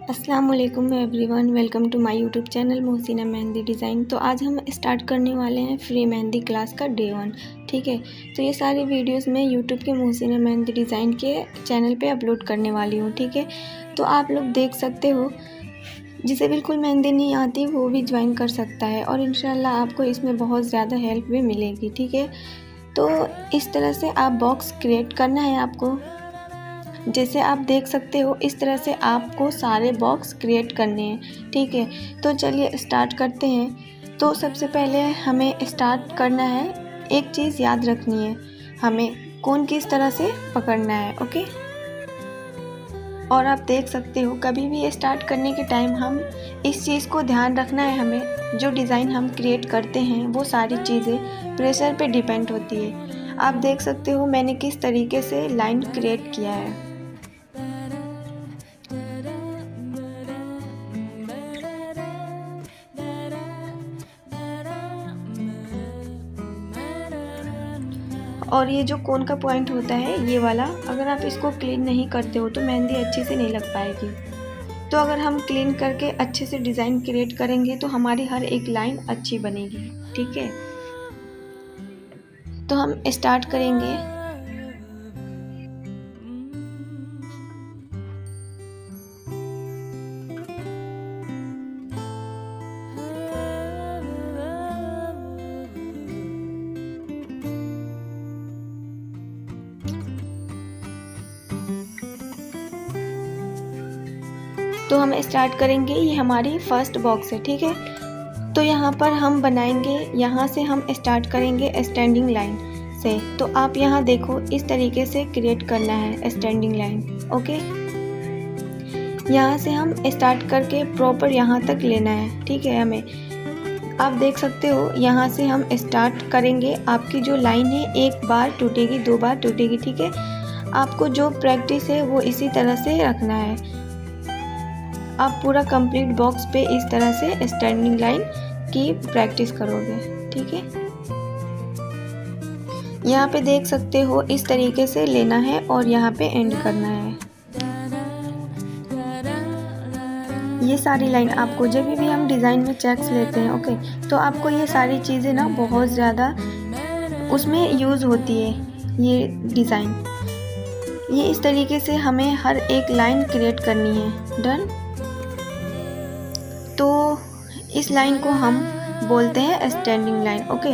अस्सलाम वालेकुम everyone, welcome to my YouTube channel Mohsina Mehndi design. तो आज हम स्टार्ट करने वाले हैं फ्री मेहंदी क्लास का डे 1। ठीक है, तो ये सारी वीडियोस मैं यूट्यूब के मोहसिना मेहंदी डिज़ाइन के चैनल पे अपलोड करने वाली हूँ। ठीक है, तो आप लोग देख सकते हो, जिसे बिल्कुल मेहंदी नहीं आती वो भी ज्वाइन कर सकता है और इंशाल्लाह आपको इसमें बहुत ज़्यादा हेल्प भी मिलेगी। ठीक है, तो इस तरह से आप बॉक्स क्रिएट करना है आपको। जैसे आप देख सकते हो इस तरह से आपको सारे बॉक्स क्रिएट करने हैं। ठीक है, तो चलिए स्टार्ट करते हैं। तो सबसे पहले हमें स्टार्ट करना है, एक चीज़ याद रखनी है, हमें कोन किस तरह से पकड़ना है। ओके, और आप देख सकते हो कभी भी स्टार्ट करने के टाइम हम इस चीज़ को ध्यान रखना है, हमें जो डिज़ाइन हम क्रिएट करते हैं वो सारी चीज़ें प्रेशर पे डिपेंड होती है। आप देख सकते हो मैंने किस तरीके से लाइन क्रिएट किया है। और ये जो कोन का पॉइंट होता है ये वाला, अगर आप इसको क्लीन नहीं करते हो तो मेहंदी अच्छे से नहीं लग पाएगी। तो अगर हम क्लीन करके अच्छे से डिज़ाइन क्रिएट करेंगे तो हमारी हर एक लाइन अच्छी बनेगी। ठीक है, तो हम स्टार्ट करेंगे। तो हम स्टार्ट करेंगे, ये हमारी फर्स्ट बॉक्स है। ठीक है, तो यहाँ पर हम बनाएंगे, यहाँ से हम स्टार्ट करेंगे स्टैंडिंग लाइन से। तो आप यहाँ देखो इस तरीके से क्रिएट करना है स्टैंडिंग लाइन। ओके, यहाँ से हम स्टार्ट करके प्रॉपर यहाँ तक लेना है। ठीक है, हमें आप देख सकते हो यहाँ से हम स्टार्ट करेंगे। आपकी जो लाइन है एक बार टूटेगी, दो बार टूटेगी। ठीक है, आपको जो प्रैक्टिस है वो इसी तरह से रखना है। आप पूरा कंप्लीट बॉक्स पे इस तरह से स्टैंडिंग लाइन की प्रैक्टिस करोगे। ठीक है, यहाँ पे देख सकते हो इस तरीके से लेना है और यहाँ पे एंड करना है। ये सारी लाइन आपको जब भी हम डिज़ाइन में चेक्स लेते हैं, ओके, तो आपको ये सारी चीज़ें ना बहुत ज़्यादा उसमें यूज़ होती है। ये डिज़ाइन, ये इस तरीके से हमें हर एक लाइन क्रिएट करनी है। डन। तो इस लाइन को हम बोलते हैं स्टैंडिंग लाइन। ओके,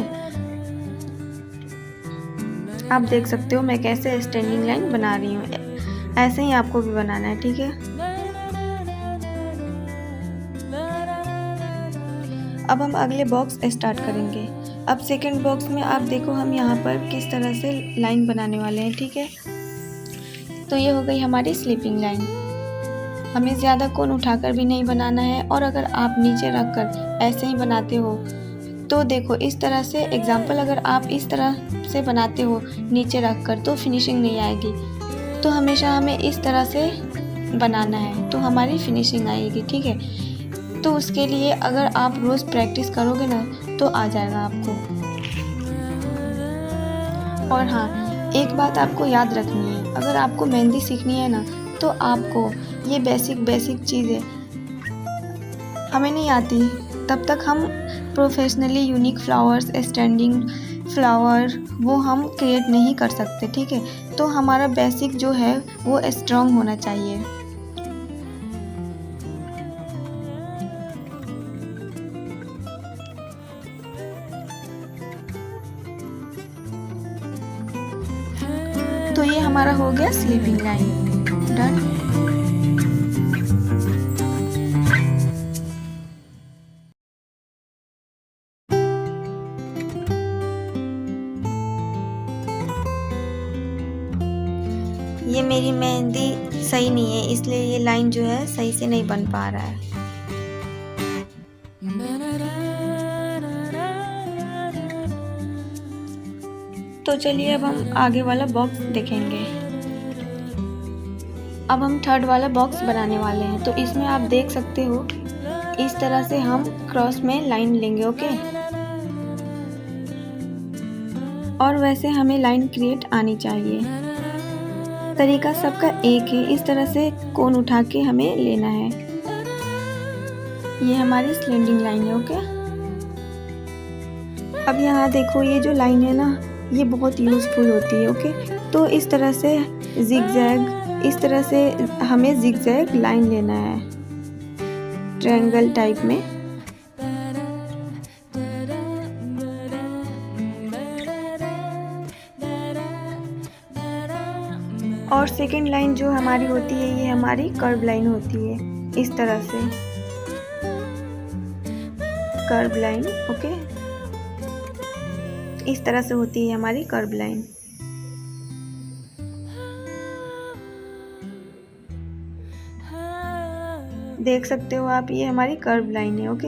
आप देख सकते हो मैं कैसे स्टैंडिंग लाइन बना रही हूँ, ऐसे ही आपको भी बनाना है। ठीक है, अब हम अगले बॉक्स स्टार्ट करेंगे। अब सेकंड बॉक्स में आप देखो हम यहाँ पर किस तरह से लाइन बनाने वाले हैं। ठीक है, तो ये हो गई हमारी स्लीपिंग लाइन। हमें ज़्यादा कोन उठाकर भी नहीं बनाना है, और अगर आप नीचे रखकर ऐसे ही बनाते हो तो देखो इस तरह से एग्जाम्पल, अगर आप इस तरह से बनाते हो नीचे रखकर तो फिनिशिंग नहीं आएगी। तो हमेशा हमें इस तरह से बनाना है तो हमारी फिनिशिंग आएगी। ठीक है, तो उसके लिए अगर आप रोज़ प्रैक्टिस करोगे ना तो आ जाएगा आपको। और हाँ, एक बात आपको याद रखनी है, अगर आपको मेहंदी सीखनी है ना तो आपको ये बेसिक चीज़ें हमें नहीं आती तब तक हम professionally unique flowers, standing flower वो हम क्रिएट नहीं कर सकते। ठीक है, तो हमारा बेसिक जो है वो स्ट्रॉन्ग होना चाहिए। तो ये हमारा हो गया स्लीपिंग लाइन। डन। ये मेरी मेहंदी सही नहीं है, इसलिए ये लाइन जो है सही से नहीं बन पा रहा है। तो चलिए अब हम आगे वाला बॉक्स देखेंगे। अब हम थर्ड वाला बॉक्स बनाने वाले हैं। तो इसमें आप देख सकते हो इस तरह से हम क्रॉस में लाइन लेंगे। ओके, और वैसे हमें लाइन क्रिएट आनी चाहिए। तरीका सबका एक है, इस तरह से कोन उठा के हमें लेना है। ये हमारी स्लैंडिंग लाइन है। ओके, अब यहाँ देखो ये जो लाइन है ना, ये बहुत यूज़फुल होती है। ओके, तो इस तरह से जिगजैग, इस तरह से हमें जिगजैग लाइन लेना है ट्रायंगल टाइप में। और सेकंड लाइन जो हमारी होती है, ये हमारी कर्व लाइन होती है, इस तरह से कर्व लाइन। ओके, इस तरह से होती है हमारी कर्व लाइन। देख सकते हो आप, ये हमारी कर्व लाइन है। ओके,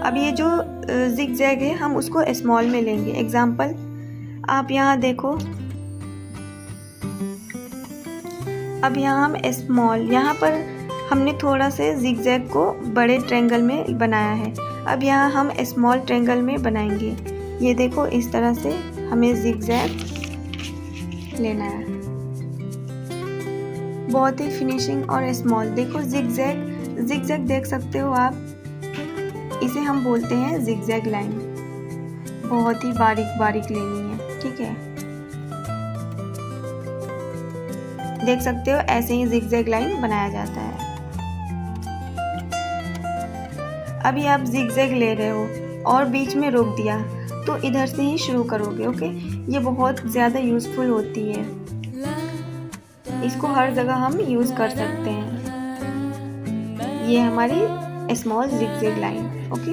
अब ये जो जिगजैग है हम उसको स्मॉल में लेंगे। एग्जाम्पल आप यहाँ देखो, अब यहाँ हम स्मॉल, यहाँ पर हमने थोड़ा से जिगजैग को बड़े ट्रायंगल में बनाया है। अब यहाँ हम स्मॉल ट्रायंगल में बनाएंगे। ये देखो, इस तरह से हमें जिगजैग लेना है, बहुत ही फिनिशिंग और स्मॉल। देखो जिगजैग, जिगजैग देख सकते हो आप, इसे हम बोलते हैं जिगजैग लाइन। बहुत ही बारीक बारीक लेनी है, ठीक है। देख सकते हो ऐसे ही जिगजैग लाइन बनाया जाता है। अभी आप जिगजैग ले रहे हो और बीच में रोक दिया, तो इधर से ही शुरू करोगे। ओके, ये बहुत ज़्यादा यूज़फुल होती है, इसको हर जगह हम यूज़ कर सकते हैं। ये हमारी स्मॉल जिगजैग लाइन। ओके,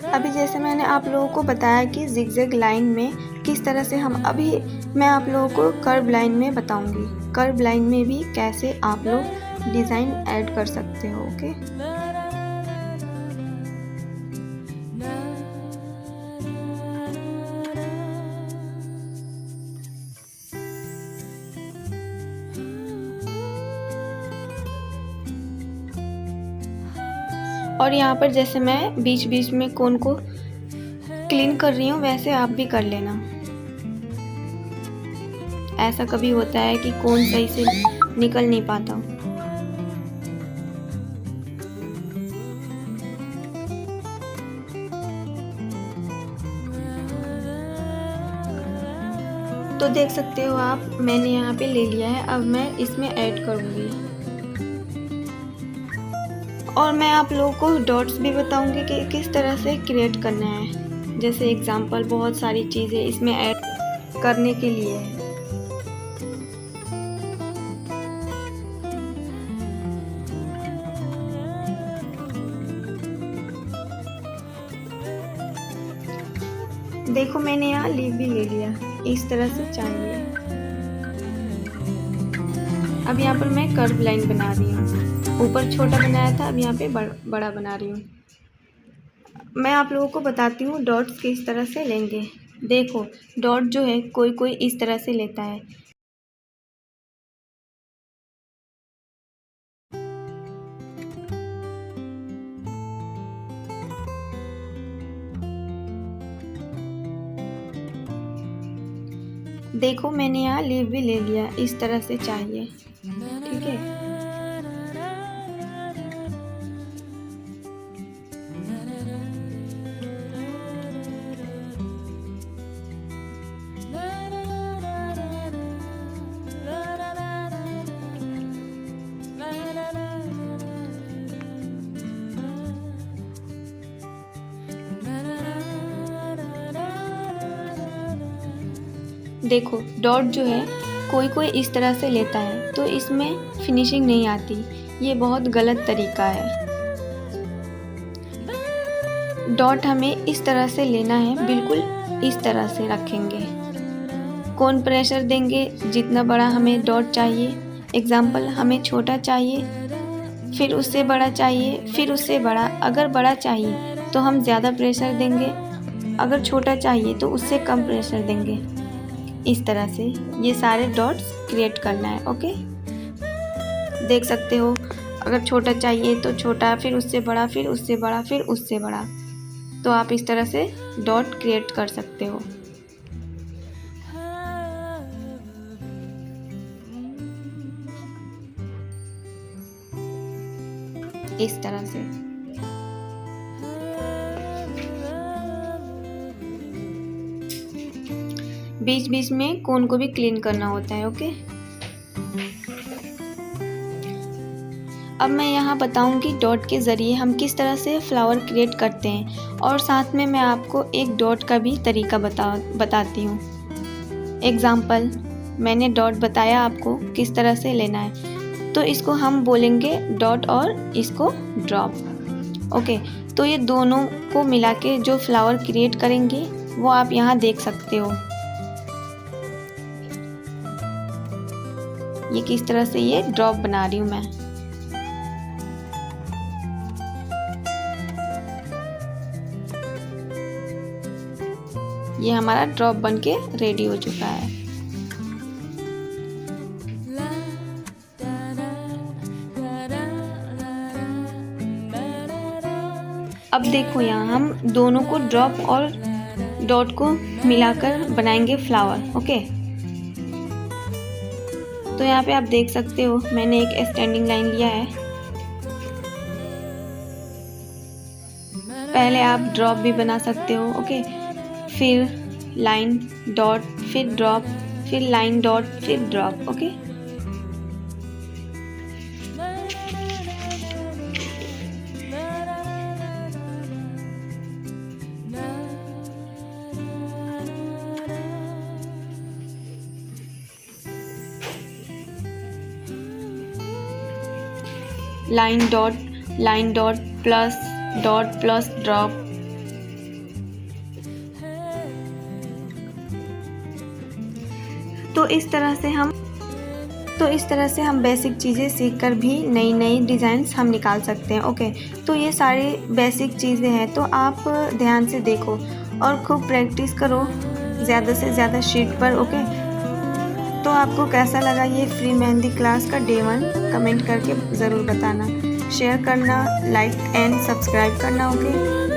अभी जैसे मैंने आप लोगों को बताया कि जिगजैग लाइन में किस तरह से हम, अभी मैं आप लोगों को कर्व लाइन में बताऊंगी। कर्व लाइन में भी कैसे आप लोग डिज़ाइन ऐड कर सकते हो। ओके, और यहाँ पर जैसे मैं बीच बीच में कोन को क्लीन कर रही हूँ, वैसे आप भी कर लेना। ऐसा कभी होता है कि कोन सही से निकल नहीं पाता। तो देख सकते हो आप, मैंने यहाँ पे ले लिया है। अब मैं इसमें ऐड करूँगी और मैं आप लोगों को डॉट्स भी बताऊंगी कि किस तरह से क्रिएट करना है। जैसे एग्जांपल, बहुत सारी चीज़ें इसमें ऐड करने के लिए है। देखो मैंने यहाँ लीव भी ले लिया, इस तरह से चाहिए। अब यहाँ पर मैं कर्व लाइन बना रही हूँ। ऊपर छोटा बनाया था, अब यहाँ पे बड़ा बना रही हूँ। मैं आप लोगों को बताती हूँ डॉट्स किस तरह से लेंगे। देखो डॉट जो है कोई कोई इस तरह से लेता है। देखो मैंने यहाँ लीव भी ले लिया, इस तरह से चाहिए, ठीक है। देखो डॉट जो है कोई कोई इस तरह से लेता है, तो इसमें फिनिशिंग नहीं आती। ये बहुत गलत तरीका है। डॉट हमें इस तरह से लेना है, बिल्कुल इस तरह से रखेंगे। कौन प्रेशर देंगे, जितना बड़ा हमें डॉट चाहिए। एग्जाम्पल, हमें छोटा चाहिए, फिर उससे बड़ा चाहिए, फिर उससे बड़ा। अगर बड़ा चाहिए तो हम ज़्यादा प्रेशर देंगे, अगर छोटा चाहिए तो उससे कम प्रेशर देंगे। इस तरह से ये सारे डॉट्स क्रिएट करना है। ओके, देख सकते हो, अगर छोटा चाहिए तो छोटा, फिर उससे बड़ा, फिर उससे बड़ा, फिर उससे बड़ा, तो आप इस तरह से डॉट क्रिएट कर सकते हो। इस तरह से बीच बीच में कोन को भी क्लीन करना होता है। ओके, अब मैं यहाँ बताऊंगी डॉट के ज़रिए हम किस तरह से फ्लावर क्रिएट करते हैं, और साथ में मैं आपको एक डॉट का भी तरीका बताती हूँ। एग्ज़ाम्पल, मैंने डॉट बताया आपको किस तरह से लेना है, तो इसको हम बोलेंगे डॉट और इसको ड्रॉप। ओके, तो ये दोनों को मिला के जो फ्लावर क्रिएट करेंगे वो आप यहाँ देख सकते हो। ये किस तरह से ये ड्रॉप बना रही हूँ मैं। ये हमारा ड्रॉप बनके रेडी हो चुका है। अब देखो, यहाँ हम दोनों को ड्रॉप और डॉट को मिलाकर बनाएंगे फ्लावर। ओके, तो यहाँ पे आप देख सकते हो मैंने एक स्टैंडिंग लाइन लिया है। पहले आप ड्रॉप भी बना सकते हो। ओके, फिर लाइन डॉट, फिर ड्रॉप, फिर लाइन डॉट, फिर drop. Okay, line dot plus dot plus drop. तो इस तरह से हम बेसिक चीज़ें सीखकर भी नई नई डिज़ाइंस हम निकाल सकते हैं। ओके, तो ये सारी बेसिक चीज़ें हैं, तो आप ध्यान से देखो और खूब प्रैक्टिस करो ज़्यादा से ज़्यादा शीट पर। ओके, तो आपको कैसा लगा ये फ्री मेहंदी क्लास का डे 1 कमेंट करके ज़रूर बताना, शेयर करना, लाइक एंड सब्सक्राइब करना। ओके।